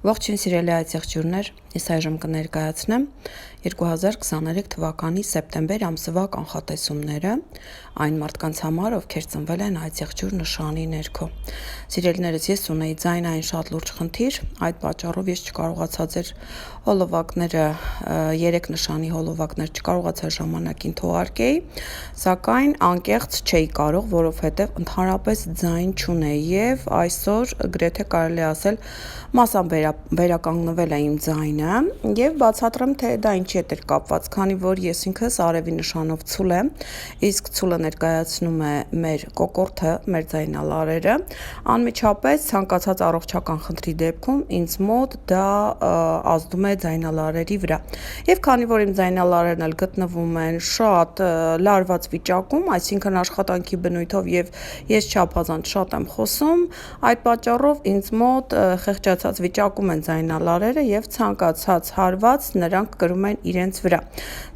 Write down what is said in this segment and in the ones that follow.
Ողջույն սիրելի այցեղջյուրներ, ես այժմ կներկայացնեմ 2023 թվականի սեպտեմբեր ամսվա կանխատեսումները այն մարդկանց համար, ովքեր ծնվել են այցեղջյուր նշանի ներքո։ Սիրելիներս, ես ունեի ձայնային շատ լուրջ խնդիր, այդ պատճառով ես չկարողացա ձեր հոլովակները, 3 նշանի հոլովակներ չկարողացա ժամանակին թողարկեի, սակայն անկեղծ չէի կարող, որովհետև ընդհանրապես ձայն չունեի եւ այսօր գրեթե կարելի ասել մասամբ վերականգնվել է իմ ձայնը եւ բացատրեմ թե դա ինչի հետ էր կապված, քանի որ ես ինքս արևի նշանով ցուլ եմ, իսկ ցուլը ներկայացնում է մեր կոկորդը, մեր ձայնալարերը, անմիջապես ցանկացած առողջական խնդրի դեպքում ինձ մոտ դա ազդում է ձայնալարերի վրա։ Եվ քանի որ իմ ձայնալարերն էլ գտնվում են շատ լարված վիճակում, այսինքն աշխատանքի բնույթով եւ ես չափազանց շատ եմ խոսում, այդ պատճառով ինձ մոտ խեղճացած վիճակում են ձայնալարերը եւ ցանկացած հարված նրանք կրում են իրենց վրա։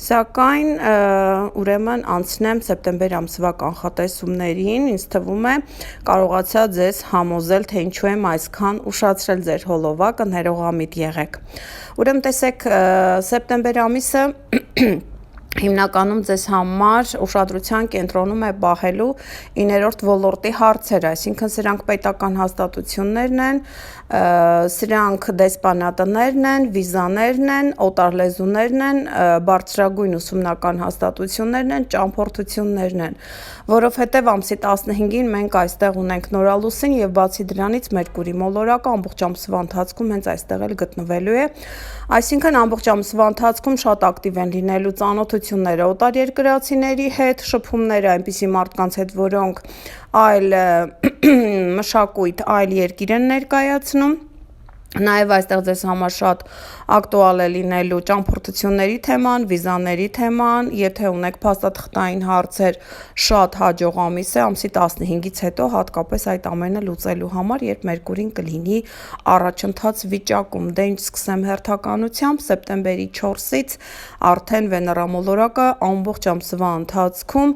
Սակայն ուրեմն անցնեմ սեպտեմբեր ամսվա կանխատեսումներին, ինձ թվում է կարողացա ձեզ համոզել, թե ինչու եմ այսքան ուշացրել ձեր հոլովակը, ներողամիտ եղեք։ Ուրեմն տեսեք, սեպտեմբեր ամիսը հիմնականում ձեզ համար ուշադրության կենտրոնում է պահելու 9-րդ ոլորտի հարցերը, այսինքն սրանք պետական հաստատություններն են, սրանք դեսպանատներն են, վիզաներն են, օտարլեզուներն են, բարձրագույն ուսումնական հաստատություններն են, ճամփորդություններն են, որովհետև ամսի 15-ին մենք այստեղ ունենք նորալուսին եւ բացի դրանից Մերկուրի մոլորակը ամբողջ ամսվա ընթացքում հենց այստեղ էլ գտնվելու է, այսինքն ամբողջ ամսվա ընթացքում շատ ակտիվ են լինելու ծանոթությունները օտարերկրացիների հետ, շփումները այնպիսի մարդկանց հետ, որոնք այլ մշակույթ, այլ երկիր են ներկայացնում։ Նաև այստեղ ձեզ համար շատ ակտուալ է լինելու ճամփորդությունների թեման, վիզաների թեման, եթե ունեք փաստաթղթային հարցեր, շատ հաջող ամիս է, ամսի 15-ից հետո հատկապես այդ ամենը լուծելու համար, երբ Մերկուրին կլինի առաջընթաց վիճակում։ Դե ինչ սկսեմ հերթականությամբ, սեպտեմբերի 4-ից արդեն Վեներա մոլորակը ամբողջ ամսվա ընթացքում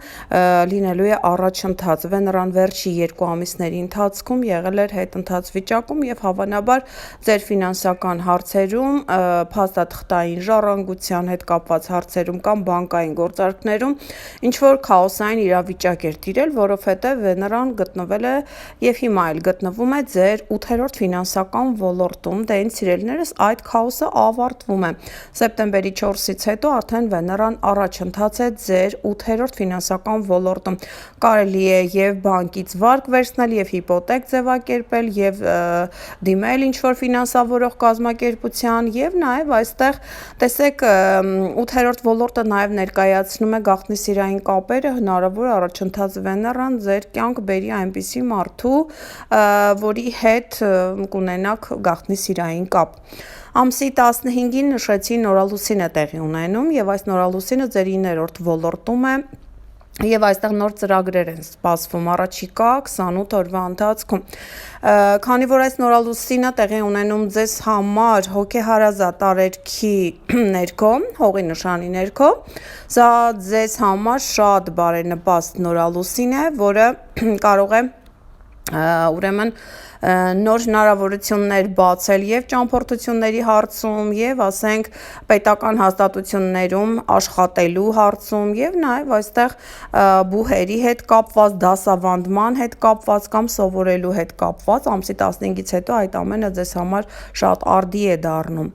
լինելու է առաջընթաց։ Վեներան վերջի 2 ամիսների ընթացքում եղել էր հետընթաց վիճակում եւ հավանաբար ձեր ֆինանսական հարցերում, փաստաթղթային ժառանգության հետ կապված հարցերում կամ բանկային գործարքներում ինչ որ քաոսային իրավիճակ էր տիրել, որովհետև Վեներան գտնվել է եւ հիմա էլ գտնվում է ձեր 8-րդ ֆինանսական ոլորտում, դե ինձ սիրելիներս այդ քաոսը ավարտվում է։ Սեպտեմբերի 4-ից հետո արդեն Վեներան առաջընթաց է ձեր 8-րդ ֆինանսական ոլորտում։ Կարելի է եւ բանկից վարկ վերցնել եւ հիպոթեք ձևակերպել եւ դիմել ինչ որ ֆինանսավորող կազմակերպության եւ նաեւ այստեղ տեսեք 8-րդ ոլորտը նաեւ ներկայացնում է գաղտնի սիրային կապերը, հնարավոր առաջընթաց Վեներան ձեր կյանք բերի այնպիսի մարդու, որի հետ կունենաք գաղտնի սիրային կապ։ Ամսի 15-ին նշեցի նորալուսին է տեղի ունենում եւ այս նորալուսինը ձեր 9-րդ ոլորտում է Եվ այստեղ նոր ծրագրեր են սպասվում առաջիկա 28 օրվա ընթացքում։ Քանի որ այս նորալուսինը տեղի ունենում ձեզ համար հոգեհարազատ արերքի ներքո, հողի նշանի ներքո, սա ձեզ համար շատ բարենպաստ նորալուսին է, որը կարող է ուրեմն նոր հնարավորություններ բացել եւ ճամփորդությունների հարցում եւ ասենք պետական հաստատություններում աշխատելու հարցում եւ նաեւ այստեղ բուհերի հետ կապված, դասավանդման հետ կապված կամ սովորելու հետ կապված ամսի 15-ից հետո այդ ամենը ձեզ համար շատ արդի է դառնում։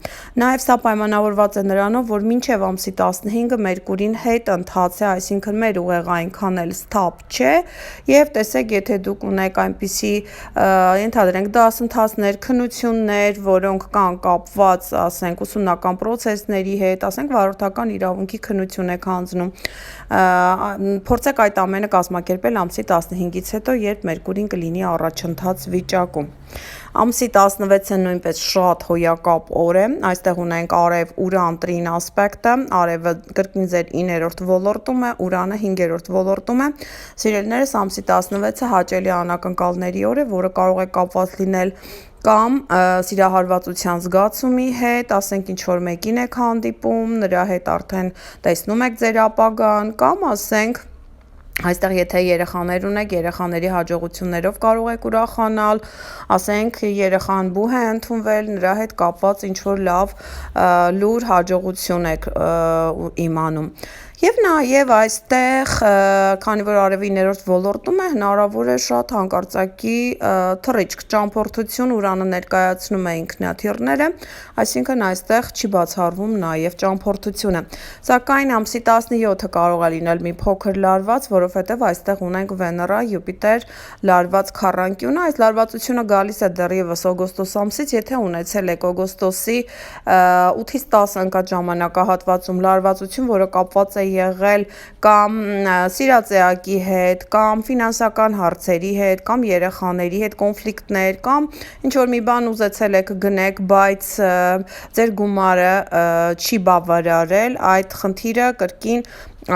Նաեւ սա պայմանավորված է նրանով, որ մինչեւ ամսի 15-ը Մերկուրին հետ ընթաց է, այսինքն մեր ուղեղը այնքան էլ սթափ չէ եւ տեսեք, եթե դուք ունեք այնպիսի ենթադրենք դասընթացներ, քննություններ, որոնք կան կապված, ասենք, ուսումնական պրոցեսների հետ, ասենք, վարորդական իրավունքի քննություն եք հանձնում, փորձեք այդ ամենը կազմակերպել ամսի 15-ից հետո, երբ Մերկուրին կլինի առաջընթաց վիճակում։ Ամսի 16-ը նույնպես շատ հոյակապ օր է, այստեղ ունենք Արև Ուրան տրին ասպեկտը, Արևը կրկին ձեր 9-րդ ոլորտում է, Ուրանը 5-րդ ոլորտում է։ Սիրելիներս, ամսի 16-ը հաճելի անակնկալների օր է, որը կարող է կապված լինել կամ սիրահարվածության զգացումի հետ, ասենք ինչ որ մեկին եք հանդիպում, նրա հետ արդեն տեսնում եք ձեր ապագան, կամ ասենք Այստեղ եթե երեխաներ ունեք, երեխաների հաջողություններով կարող եք ուրախանալ, ասենք երեխան բուհ է ընդունվել, նրա հետ կապված ինչ-որ լավ լուր հաջողություն եք իմանում։ Եվ նաև այստեղ, քանի որ արևի 9-րդ ոլորտում է, հնարավոր է շատ հանկարծակի թռիչք, ճամփորդություն, Ուրանը ներկայացնում է ինքնաթիռները, այսինքն այստեղ չի բացառվում նաև ճամփորդությունը։ Սակայն ամսի 17-ը կարող է լինել մի փոքր լարված, որովհետև այստեղ ունենք Վեներա, Յուպիտեր լարված քառանկյունը, այս լարվածությունը գալիս է դեռևս օգոստոս ամսից, եթե ունեցել եք օգոստոսի 8-ից 10 ընկած ժամանակահատվածում լարվածություն, որը կապված է եղել կամ սիրածեակի հետ, կամ ֆինանսական հարցերի հետ, կամ երեխաների հետ կոնֆլիկտներ, կամ ինչ-որ մի բան ուզեցել եք գնեք, բայց ձեր գումարը չի բավարարել, այդ խնդիրը կրկին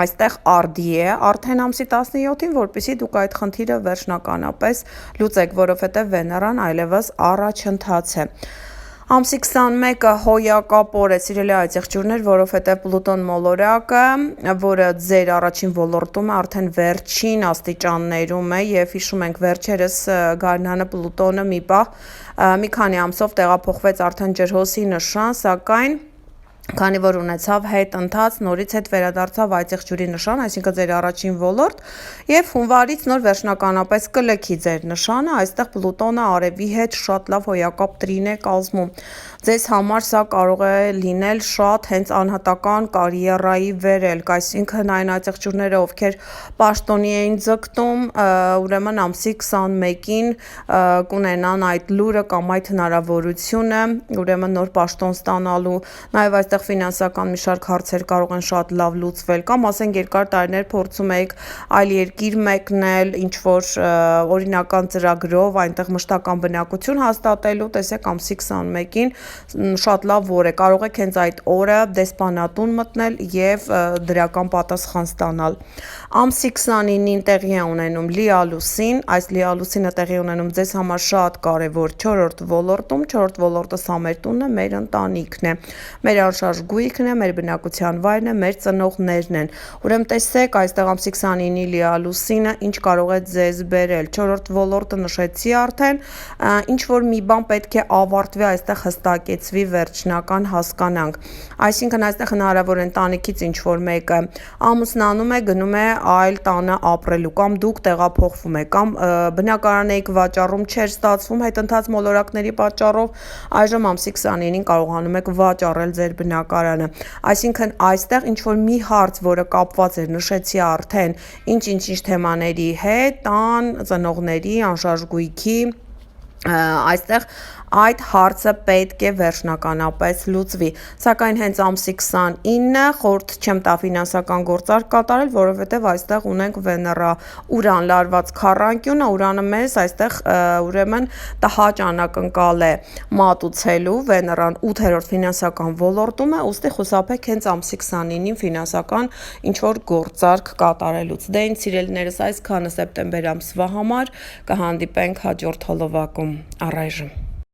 այստեղ արդի է արդեն ամսի 17-ին, որպեսզի դուք այդ խնդիրը վերջնականապես լուծեք, որովհետև Վեներան այլևս առաջընթաց է։ Ամսի 21-ը հոյակապոր է, սիրելի այցեղջյուրներ, որովհետև Պլուտոն մոլորակը, որը ձեր առաջին ոլորտում է, արդեն վերջին աստիճաններում է եւ հիշում ենք վերջերս գարնանը Պլուտոնը մի քանի ամսով տեղափոխվեց արդեն ջրհոսի նշան, սակայն քանի որ ունեցավ հետընթաց, նորից հետ վերադարձավ այցեղջյուրի նշան, այսինքն ձեր առաջին ոլորտ, եւ հունվարից նոր վերջնականապես կլքի ձեր նշանը, այստեղ Պլուտոնը արևի հետ շատ լավ հոյակապ տրին է կազմում։ Ձեզ համար սա կարող է լինել շատ հենց անհատական կարիերայի վերելք, այսինքն այն այցեղջյուրները, ովքեր պաշտոնի էին ձգտում, ուրեմն ամսի 21-ին կունենան այդ լուրը կամ այդ հնարավորությունը, ուրեմն նոր պաշտոն ստանալու, նաեւ այստեղ ֆինանսական մի շարք հարցեր կարող են շատ լավ լուծվել, կամ ասենք երկար տարիներ փորձում եք այլ երկիր մեկնել, ինչ որ օրինական ծրագրով այնտեղ մշտական բնակություն հաստատելու, տեսեք ամսի 21-ին շատ լավ օր է, կարող եք հենց այդ օրը դեսպանատուն մտնել եւ դրական պատասխան ստանալ։ Ամսի 29-ին տեղի է ունենում լիալուսին, այս լիալուսինը տեղի ունենում ձեզ համար շատ կարևոր 4-րդ ոլորտում, 4-րդ ոլորտը սա մեր տունն է, մեր ընտանիքն է, մեր անշարժ գույքն է, մեր բնակության վայրն է, մեր ծնողներն են։ Ուրեմն տեսեք այստեղ ամսի 29-ի լիալուսինը ինչ կարող է ձեզ բերել։ 4-րդ ոլորտը նշեցի արդեն, ինչ որ մի բան պետք է ավարտվի, այստեղ հստակեցվի, վերջնական հասկանանք։ Այսինքն այստեղ հնարավոր է ընտանիքից ինչ որ մեկը ամուսնանում է, գնում է այլ տանը ապրելու, կամ դուք տեղափոխվում եք, կամ բնակարան եք վաճառում, չէր ստացվում հետընթաց մոլորակների պատճառով, այժմ ամսի 29-ին կարողանում եք վաճառել ձեր բնակարանը։ Այսինքն այստեղ ինչ որ մի հարց, որը կապված էր, նշեցի արդեն, ինչ թեմաների հետ, տան, ծնողների, անշարժ գույքի, այստեղ այդ հարցը պետք է վերջնականապես լուծվի, սակայն հենց ամսի 29-ը խորհուրդ չեմ տա ֆինանսական գործարք կատարել, որովհետև այստեղ ունենք Վեներա Ուրան լարված քառանկյունը, Ուրանը մեզ այստեղ ուրեմն տհաճ անակնկալ է մատուցելու, Վեներան 8-րդ ֆինանսական ոլորտում է, ուստի խուսափեք հենց ամսի 29-ին ֆինանսական ինչ որ գործարք կատարելուց։ Դե ինձ սիրելիներս, այսքանը սեպտեմբեր ամսվա համար, կհանդիպենք հաջորդ հոլովակում, առայժմ։